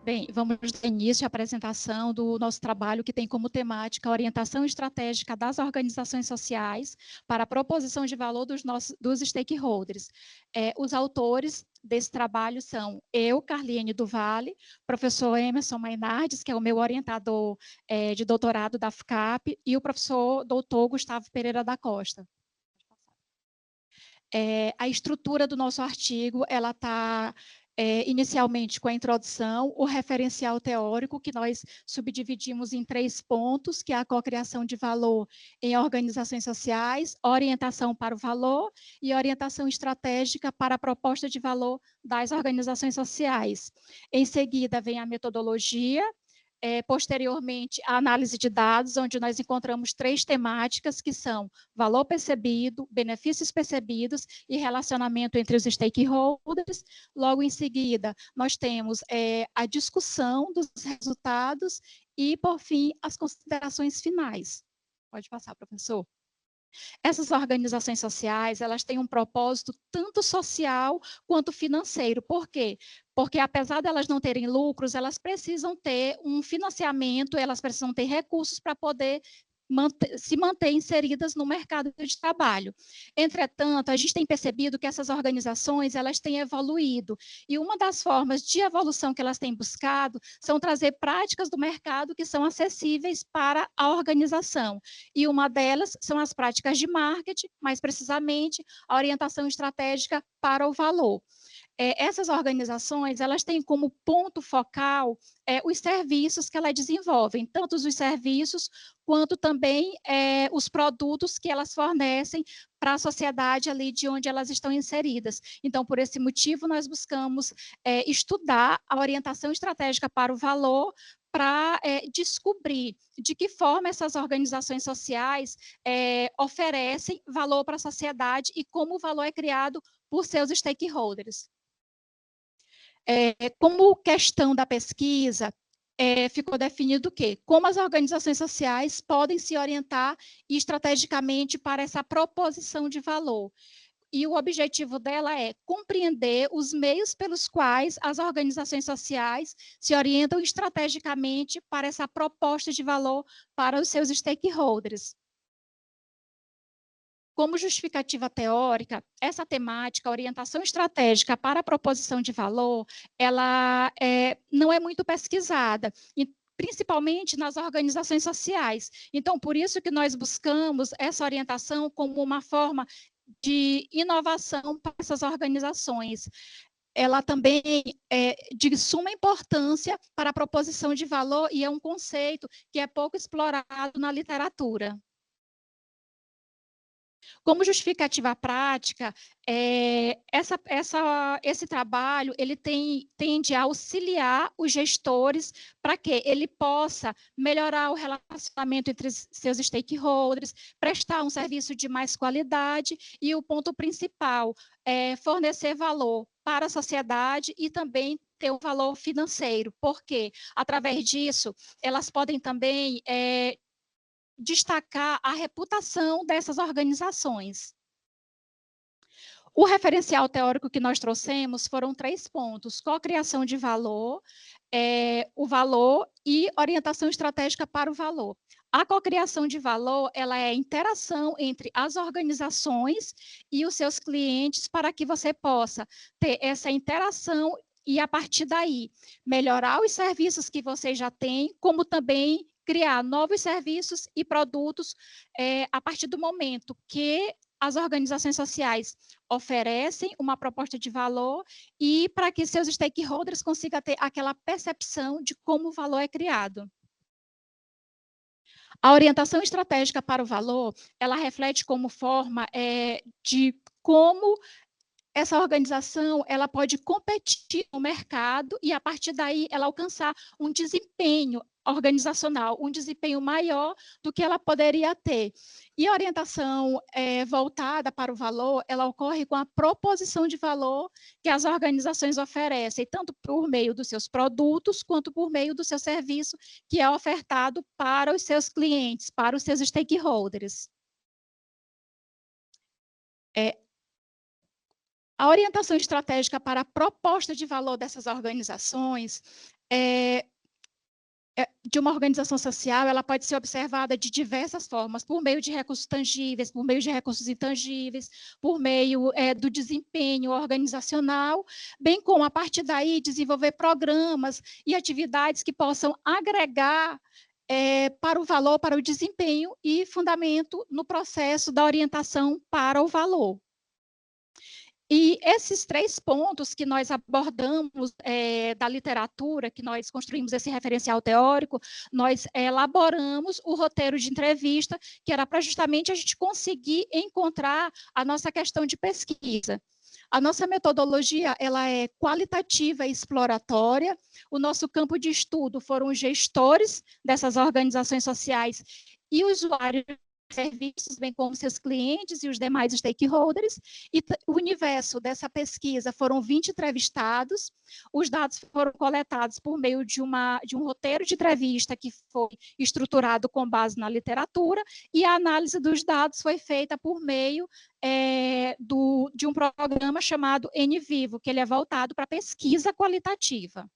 Bem, vamos dar início à apresentação do nosso trabalho, que tem como temática a orientação estratégica das organizações sociais para a proposição de valor dos stakeholders. Os autores desse trabalho são eu, Carliene do Vale, professor Emerson Mainardes, que é o meu orientador de doutorado da FCAP, e o professor doutor Gustavo Pereira da Costa. A estrutura do nosso artigo, ela está inicialmente com a introdução, o referencial teórico, que nós subdividimos em 3 pontos, que é a cocriação de valor em organizações sociais, orientação para o valor e orientação estratégica para a proposta de valor das organizações sociais. Em seguida, vem a metodologia, posteriormente, a análise de dados, onde nós encontramos 3 temáticas, que são valor percebido, benefícios percebidos e relacionamento entre os stakeholders. Logo em seguida, nós temos a discussão dos resultados e, por fim, as considerações finais. Pode passar, professor. Essas organizações sociais, elas têm um propósito tanto social quanto financeiro. Por quê? Porque, apesar de elas não terem lucros, elas precisam ter um financiamento, elas precisam ter recursos para poder se manter inseridas no mercado de trabalho. Entretanto, a gente tem percebido que essas organizações, elas têm evoluído, e uma das formas de evolução que elas têm buscado são trazer práticas do mercado que são acessíveis para a organização, e uma delas são as práticas de marketing, mais precisamente, a orientação estratégica para o valor. Essas organizações, elas têm como ponto focal os serviços que elas desenvolvem, tanto os serviços quanto também os produtos que elas fornecem para a sociedade ali de onde elas estão inseridas. Então, por esse motivo, nós buscamos estudar a orientação estratégica para o valor, para descobrir de que forma essas organizações sociais oferecem valor para a sociedade e como o valor é criado por seus stakeholders. Como questão da pesquisa, ficou definido o quê? Como as organizações sociais podem se orientar estrategicamente para essa proposição de valor. E o objetivo dela é compreender os meios pelos quais as organizações sociais se orientam estrategicamente para essa proposta de valor para os seus stakeholders. Como justificativa teórica, essa temática, orientação estratégica para a proposição de valor, ela não é muito pesquisada, principalmente nas organizações sociais. Então, por isso que nós buscamos essa orientação como uma forma de inovação para essas organizações. Ela também é de suma importância para a proposição de valor e é um conceito que é pouco explorado na literatura. Como justificativa prática, esse trabalho ele tende a auxiliar os gestores para que ele possa melhorar o relacionamento entre seus stakeholders, prestar um serviço de mais qualidade e o ponto principal é fornecer valor para a sociedade e também ter um valor financeiro, porque através disso elas podem também destacar a reputação dessas organizações. O referencial teórico que nós trouxemos foram 3 pontos: cocriação de valor, o valor e orientação estratégica para o valor. A cocriação de valor, ela é a interação entre as organizações e os seus clientes para que você possa ter essa interação e, a partir daí, melhorar os serviços que você já tem, como também criar novos serviços e produtos a partir do momento que as organizações sociais oferecem uma proposta de valor e para que seus stakeholders consigam ter aquela percepção de como o valor é criado. A orientação estratégica para o valor, ela reflete como forma de como essa organização ela pode competir no mercado e, a partir daí, ela alcançar um desempenho organizacional, um desempenho maior do que ela poderia ter. E a orientação voltada para o valor, ela ocorre com a proposição de valor que as organizações oferecem, tanto por meio dos seus produtos, quanto por meio do seu serviço, que é ofertado para os seus clientes, para os seus stakeholders. A orientação estratégica para a proposta de valor dessas organizações, de uma organização social, ela pode ser observada de diversas formas, por meio de recursos tangíveis, por meio de recursos intangíveis, por meio do desempenho organizacional, bem como, a partir daí, desenvolver programas e atividades que possam agregar para o valor, para o desempenho e fundamento no processo da orientação para o valor. E esses 3 pontos que nós abordamos da literatura, que nós construímos esse referencial teórico, nós elaboramos o roteiro de entrevista, que era para justamente a gente conseguir encontrar a nossa questão de pesquisa. A nossa metodologia, ela é qualitativa e exploratória. O nosso campo de estudo foram os gestores dessas organizações sociais e usuários serviços, bem como seus clientes e os demais stakeholders, e o universo dessa pesquisa foram 20 entrevistados, os dados foram coletados por meio de um roteiro de entrevista que foi estruturado com base na literatura, e a análise dos dados foi feita por meio de um programa chamado NVivo, que ele é voltado para pesquisa qualitativa.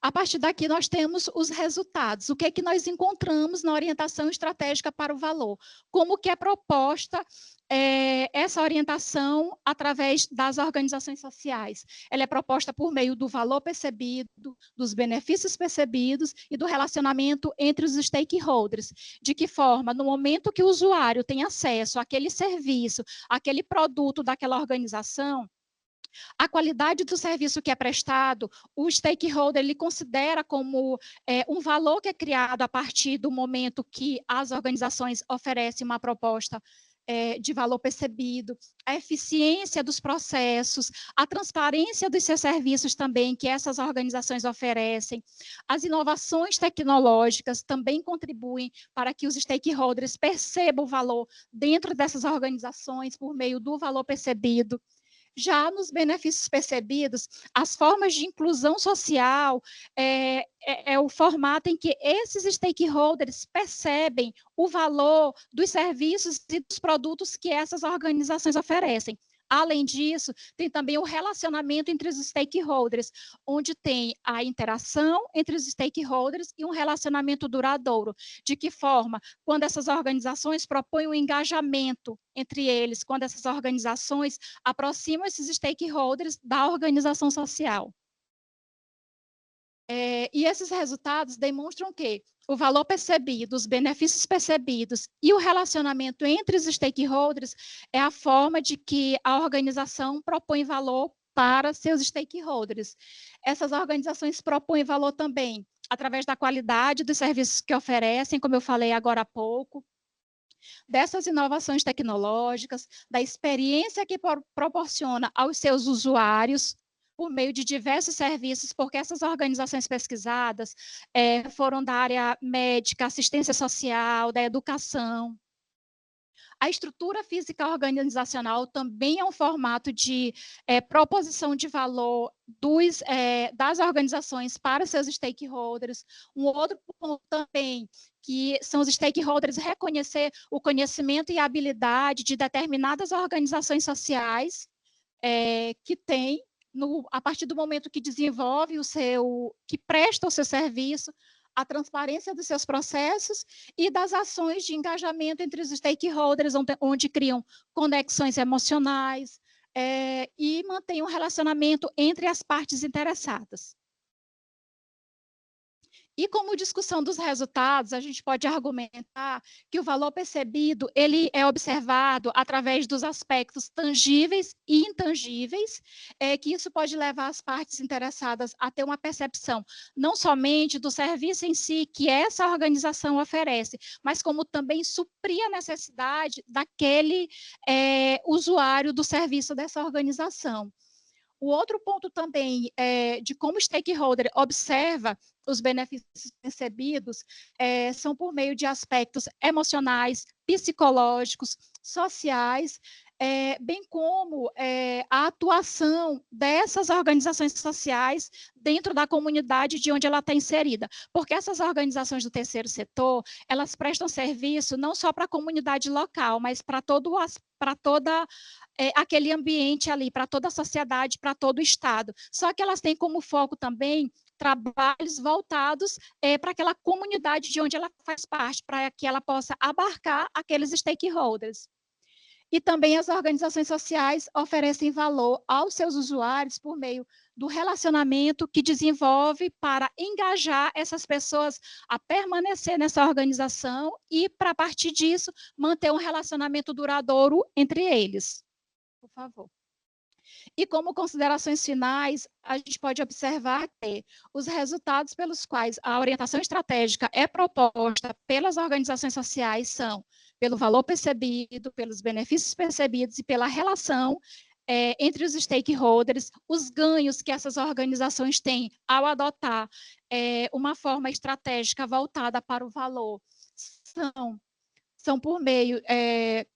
A partir daqui, nós temos os resultados. O que é que nós encontramos na orientação estratégica para o valor? Como que é proposta essa orientação através das organizações sociais? Ela é proposta por meio do valor percebido, dos benefícios percebidos e do relacionamento entre os stakeholders. De que forma, no momento que o usuário tem acesso àquele serviço, àquele produto daquela organização, a qualidade do serviço que é prestado, o stakeholder ele considera como um valor que é criado a partir do momento que as organizações oferecem uma proposta de valor percebido, a eficiência dos processos, a transparência dos seus serviços também que essas organizações oferecem, as inovações tecnológicas também contribuem para que os stakeholders percebam o valor dentro dessas organizações por meio do valor percebido. Já nos benefícios percebidos, as formas de inclusão social é o formato em que esses stakeholders percebem o valor dos serviços e dos produtos que essas organizações oferecem. Além disso, tem também o relacionamento entre os stakeholders, onde tem a interação entre os stakeholders e um relacionamento duradouro. De que forma? Quando essas organizações propõem um engajamento entre eles, quando essas organizações aproximam esses stakeholders da organização social. E esses resultados demonstram que o valor percebido, os benefícios percebidos e o relacionamento entre os stakeholders é a forma de que a organização propõe valor para seus stakeholders. Essas organizações propõem valor também através da qualidade dos serviços que oferecem, como eu falei agora há pouco, dessas inovações tecnológicas, da experiência que proporciona aos seus usuários, por meio de diversos serviços, porque essas organizações pesquisadas foram da área médica, assistência social, da educação. A estrutura física organizacional também é um formato de proposição de valor das organizações para seus stakeholders. Um outro ponto também, que são os stakeholders reconhecer o conhecimento e a habilidade de determinadas organizações sociais que têm, a partir do momento que desenvolve que presta o seu serviço, a transparência dos seus processos e das ações de engajamento entre os stakeholders, onde criam conexões emocionais e mantêm um relacionamento entre as partes interessadas. E como discussão dos resultados, a gente pode argumentar que o valor percebido ele é observado através dos aspectos tangíveis e intangíveis, que isso pode levar as partes interessadas a ter uma percepção não somente do serviço em si que essa organização oferece, mas como também suprir a necessidade daquele usuário do serviço dessa organização. O outro ponto também de como o stakeholder observa os benefícios percebidos são por meio de aspectos emocionais, psicológicos, sociais, bem como a atuação dessas organizações sociais dentro da comunidade de onde ela está inserida. Porque essas organizações do terceiro setor, elas prestam serviço não só para a comunidade local, mas para toda aquele ambiente ali, para toda a sociedade, para todo o Estado. Só que elas têm como foco também trabalhos voltados para aquela comunidade de onde ela faz parte, para que ela possa abarcar aqueles stakeholders. E também as organizações sociais oferecem valor aos seus usuários por meio do relacionamento que desenvolve para engajar essas pessoas a permanecer nessa organização e, para a partir disso, manter um relacionamento duradouro entre eles. Por favor. E como considerações finais, a gente pode observar que os resultados pelos quais a orientação estratégica é proposta pelas organizações sociais são pelo valor percebido, pelos benefícios percebidos e pela relação entre os stakeholders, os ganhos que essas organizações têm ao adotar uma forma estratégica voltada para o valor são por meio,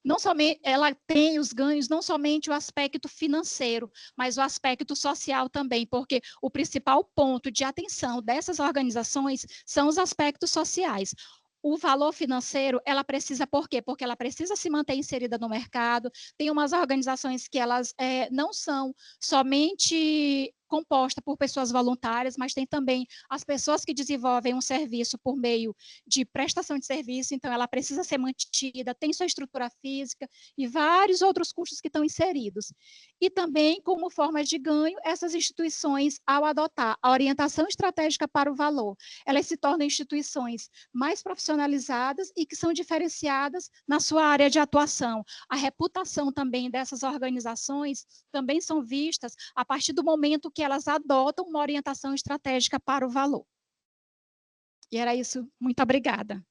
não somente, ela tem os ganhos, não somente o aspecto financeiro, mas o aspecto social também, porque o principal ponto de atenção dessas organizações são os aspectos sociais. O valor financeiro, ela precisa, por quê? Porque ela precisa se manter inserida no mercado, tem umas organizações que elas não são somente composta por pessoas voluntárias, mas tem também as pessoas que desenvolvem um serviço por meio de prestação de serviço, então ela precisa ser mantida, tem sua estrutura física e vários outros custos que estão inseridos. E também, como forma de ganho, essas instituições, ao adotar a orientação estratégica para o valor, elas se tornam instituições mais profissionalizadas e que são diferenciadas na sua área de atuação. A reputação também dessas organizações também são vistas a partir do momento que elas adotam uma orientação estratégica para o valor. E era isso. Muito obrigada.